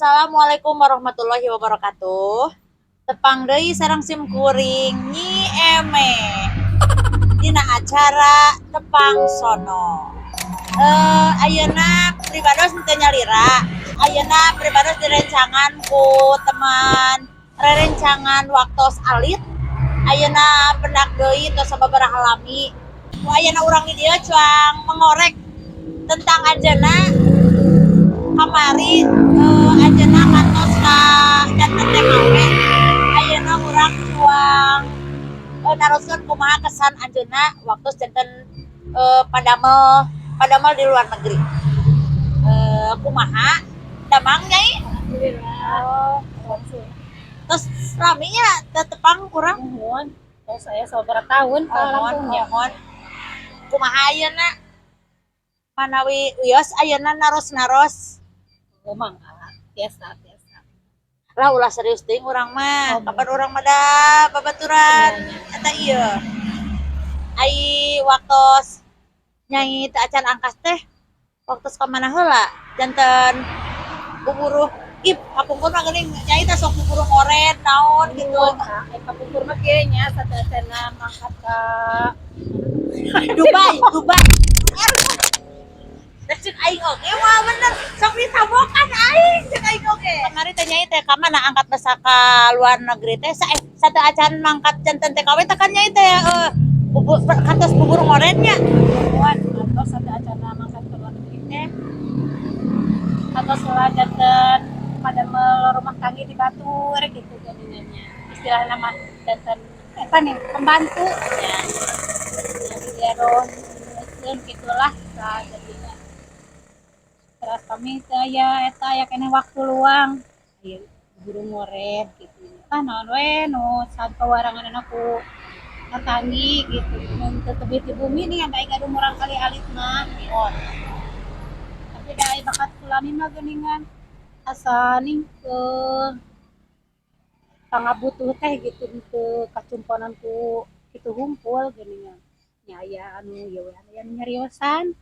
Assalamualaikum warahmatullahi wabarakatuh. Tepang deui sareng sim kuring Nyi Eme dina acara Tepang Sono. Ayeuna pribados teu nyalira. Ayeuna pribados direncangan ku teman rerencangan waktos alit. Ayeuna pendak deui tos sababaraha lami. Ku ayeuna urang di dieu cuang mengorek tentang ajeuna kamari ajeuna kantos ka janten TKW. Ayeuna urang tuang naroskeun kumaha kesan ajeuna waktu janten padamel di luar negeri. Kumaha damang nyai? Alhamdulillah. Terus laminya tetepang kurang Mohon. Oh, saya saudara tahun mohon kumaha ayeuna manawi wios ayeuna naros Ngomong biasa. lah ulah serius ting urang mah kapan urang mah da babaturan eta ieu ai waktos nyai teu acan angkas teh waktos ka mana heula janten buburu kapungkur mah geuning nyai teh sok buburu oren naon gitu Kapungkur mah kieu nya sateuseuna mangkat ka Dubai cek aing oge wah bener sok ditabokan aing cek aing oge kamari teh nyai teh ka mana angkat basa ka luar negeri teh sateu acan mangkat janten TKW teh kan nyai teh kantos bubur ngorennya buat atau sateuacanna mangkat ka luar negeri teh atau salah janten padamel rumah tangga di Batur gitu geuningannya. Istilahna mah janten eta nih pembantu nya. Jadi diaron gitulah jadinya. Terus kami saya eta aya keneh waktu luang ieu buru ngoret gitu naon we nu saat kawarangan aku katangi gitu mun teu tebih di bumi nih ada aing murang kali alit mah gitu. Tapi da aya bakat kulami mah geuningan asa ning ke pangabutuh teh gitu teu kacumponan ku kitu hungkul geuningan nya aya anu ieu we aya nyariosan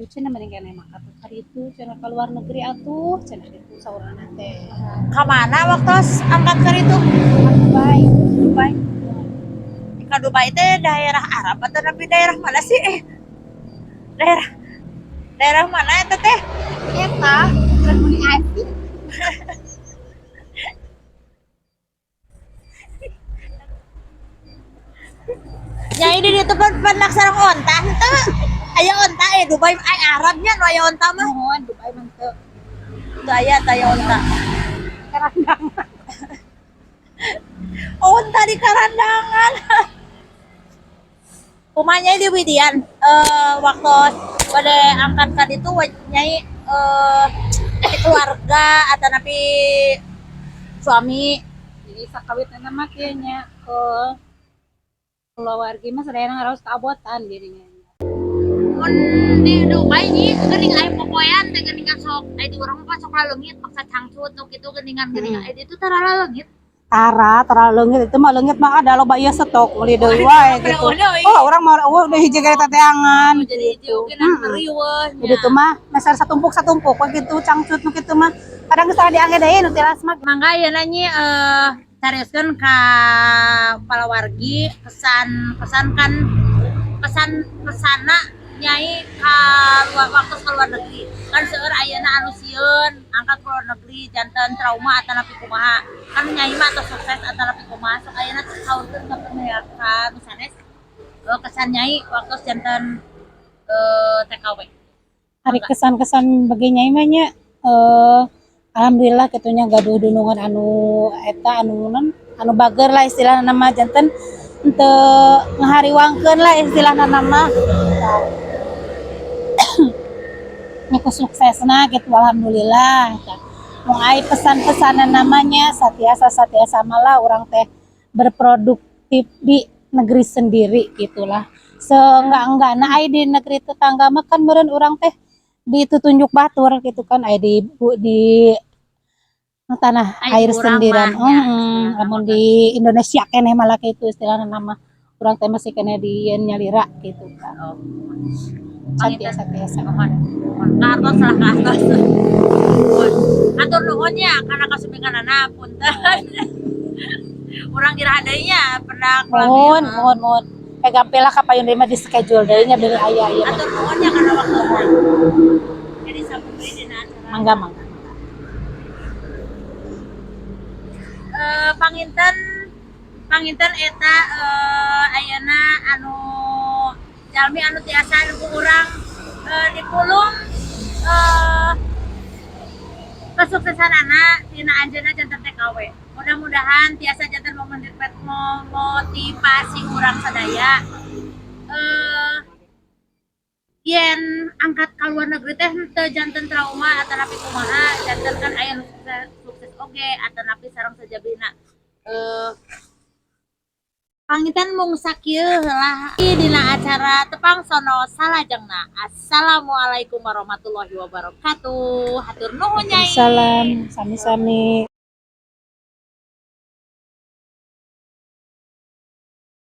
cenah mending keneh mangkat hari itu cenah ka luar negeri atuh cenah kitu saurana teh. Ka mana waktos angkat keur itu Dubai. ka Dubai teh daerah Arab atau tapi daerah mana sih daerah mana eta teh Eta bukan muni asli. nyai di ditu pernah sareng onta henteu aya onta Dubai Arabnya nu aya onta mah Mohon Dubai mah teu teu aya onta karandangan. onta di karandangan kumanya di Widian waktu pada angkat ka ditu nyai keluarga atau napi suami Jadi sakawitna mah kieu nya keluarga mah sadayana ngaraos kaabotan jadinya. mun di Dubai nih geuning aya popoean teh geuningan sok aya di urang mah sok laleungit paksa cangcut nu kitu geuningan aya ditu tara laleungit Tara leungit itu mah leungit mah ada loba ieu stok meuli deui wae gitu. Oh, urang mah udah hiji gaya teteangan. jadi oge nan meriweuh Jadi itu mah meser satumpuk we gitu cangcut nu kitu mah. Kadang geus tara diangge deui nu tilas mah. mangga ayeuna nyi carioskeun ka palawargi pesana nyai ka waktu ka luar negeri kan seueur ayeuna anu sieun angkat ke luar negeri janten trauma atanapi kumaha kan nyai mah tos sukses atanapi kumaha sok ayeuna saurkeun ka penyayakan sanes kesan nyai waktu janten TKW Hari kesan-kesan bagi nyai mah nya alhamdulillah kitunya gaduh dunungan anu eta anu bager lah istilahna nama janten henteu ngahariwangkeun lah istilahna nama nya suksesna gitu alhamdulillah mau ai pesan-pesanan namanya satiasa malah orang teh berproduktif di negeri sendiri gitulah seenggak-enggakna ai di negeri tetangga mah kan meureun urang teh ditutunjuk batur gitu kan ai di tanah air sendiran. Namun di Indonesia keneh malah kitu istilahna nama urang teh masih keneh di nyalira gitu kan. Santiasa. Mohon kartos lah kartos. Atur nuhunnya karena kasuminganana punten. Urang kira adanya pernah Mohon. Pegampelah kapayun deui mah di schedule deui nya beli aya ieu mah. atur nuhunnya karena waktunya. Jadi sabtu deui dina acara. Mangga. Panginten eta ayeuna anu jalmi anu tiasa ku urang dipulung kesuksesanana tina anjeunna janten TKW. Mudah-mudahan tiasa janten memotivasi urang sadaya yen angkat ka luar negeri teh teu janten trauma atanapi kumaha janten kan aya nu sukses oge atanapi sareng sajabina pangitan mung sakieu lah dina acara tepang sono salajengna. Assalamualaikum warahmatullahi wabarakatuh. Hatur nuhun nyai. Salam sami-sami.